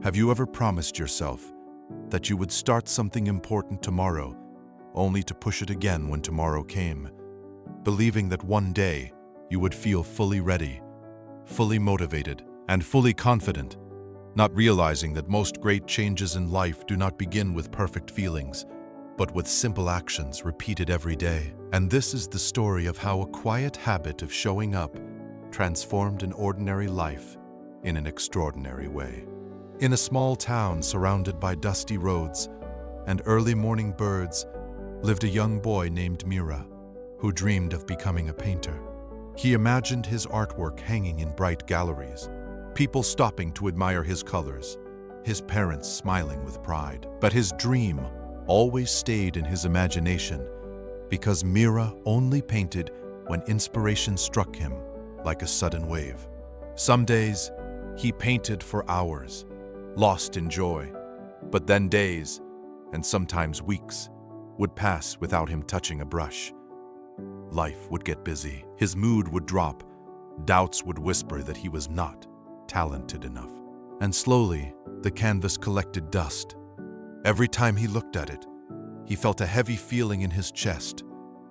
Have you ever promised yourself that you would start something important tomorrow, only to push it again when tomorrow came, believing that one day you would feel fully ready, fully motivated, and fully confident, not realizing that most great changes in life do not begin with perfect feelings, but with simple actions repeated every day? And this is the story of how a quiet habit of showing up transformed an ordinary life in an extraordinary way. In a small town surrounded by dusty roads and early morning birds lived a young boy named Mira, who dreamed of becoming a painter. He imagined his artwork hanging in bright galleries, people stopping to admire his colors, his parents smiling with pride. But his dream always stayed in his imagination because Mira only painted when inspiration struck him like a sudden wave. Some days, he painted for hours, lost in joy, but then days, and sometimes weeks, would pass without him touching a brush. Life would get busy, his mood would drop, doubts would whisper that he was not talented enough. And slowly, the canvas collected dust. Every time he looked at it, he felt a heavy feeling in his chest,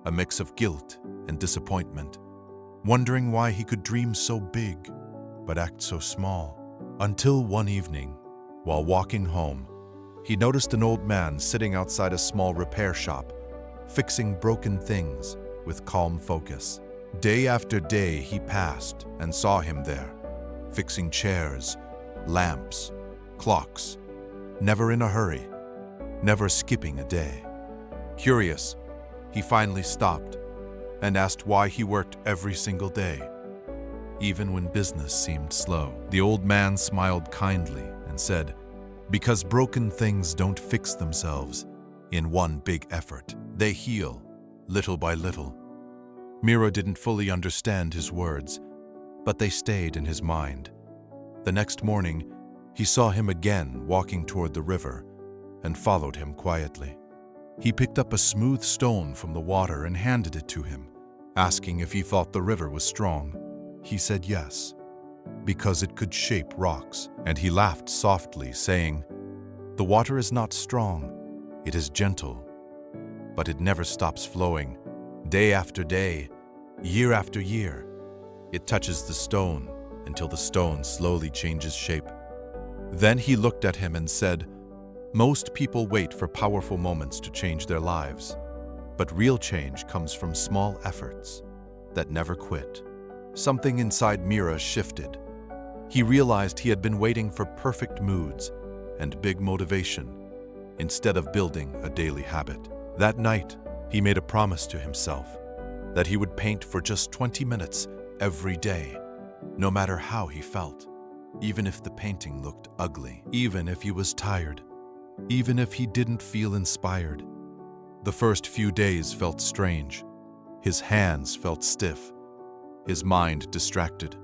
a mix of guilt and disappointment, wondering why he could dream so big but act so small. Until one evening, while walking home, he noticed an old man sitting outside a small repair shop, fixing broken things with calm focus. Day after day he passed and saw him there, fixing chairs, lamps, clocks, never in a hurry, never skipping a day. Curious, he finally stopped and asked why he worked every single day, even when business seemed slow. The old man smiled kindly and said, "Because broken things don't fix themselves in one big effort. They heal, little by little." Mira didn't fully understand his words, but they stayed in his mind. The next morning, he saw him again walking toward the river and followed him quietly. He picked up a smooth stone from the water and handed it to him, asking if he thought the river was strong. He said yes, because it could shape rocks, and he laughed softly, saying, "The water is not strong, it is gentle, but it never stops flowing. Day after day, year after year, it touches the stone until the stone slowly changes shape." Then he looked at him and said, "Most people wait for powerful moments to change their lives, but real change comes from small efforts that never quit." Something inside Mira shifted. He realized he had been waiting for perfect moods and big motivation instead of building a daily habit. That night, he made a promise to himself that he would paint for just 20 minutes every day, no matter how he felt, even if the painting looked ugly, even if he was tired, even if he didn't feel inspired. The first few days felt strange. His hands felt stiff, his mind distracted.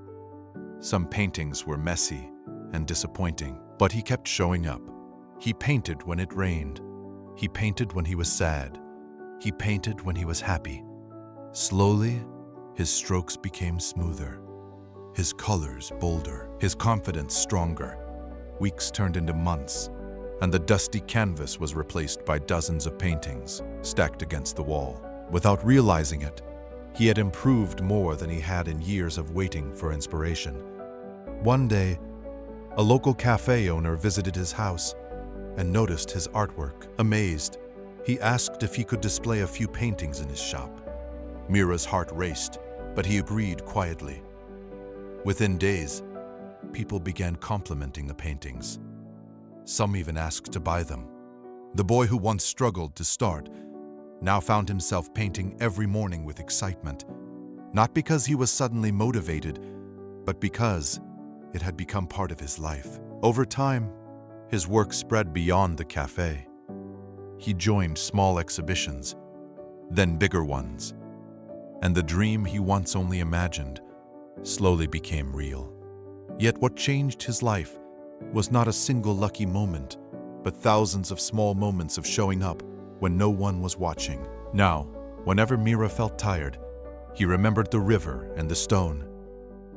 Some paintings were messy and disappointing, but he kept showing up. He painted when it rained. He painted when he was sad. He painted when he was happy. Slowly, his strokes became smoother, his colors bolder, his confidence stronger. Weeks turned into months, and the dusty canvas was replaced by dozens of paintings stacked against the wall. Without realizing it, he had improved more than he had in years of waiting for inspiration. One day, a local cafe owner visited his house and noticed his artwork. Amazed, he asked if he could display a few paintings in his shop. Mira's heart raced, but he agreed quietly. Within days, people began complimenting the paintings. Some even asked to buy them. The boy who once struggled to start now found himself painting every morning with excitement, not because he was suddenly motivated, but because it had become part of his life. Over time, his work spread beyond the cafe. He joined small exhibitions, then bigger ones, and the dream he once only imagined slowly became real. Yet what changed his life was not a single lucky moment, but thousands of small moments of showing up when no one was watching. Now, whenever Mira felt tired, he remembered the river and the stone.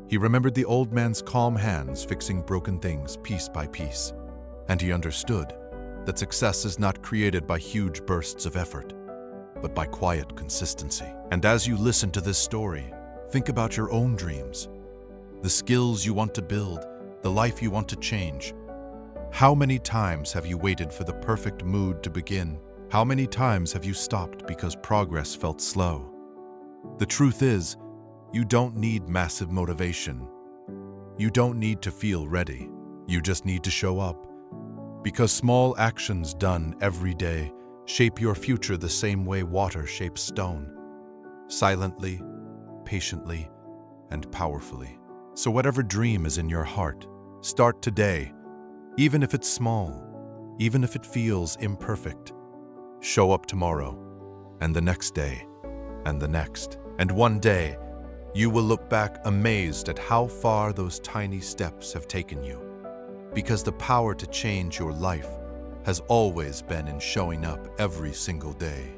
He remembered the old man's calm hands fixing broken things piece by piece. And he understood that success is not created by huge bursts of effort, but by quiet consistency. And as you listen to this story, think about your own dreams, the skills you want to build, the life you want to change. How many times have you waited for the perfect mood to begin? How many times have you stopped because progress felt slow? The truth is, you don't need massive motivation. You don't need to feel ready. You just need to show up. Because small actions done every day shape your future the same way water shapes stone. Silently, patiently, and powerfully. So whatever dream is in your heart, start today. Even if it's small, even if it feels imperfect. Show up tomorrow, and the next day, and the next. And one day, you will look back amazed at how far those tiny steps have taken you. Because the power to change your life has always been in showing up every single day.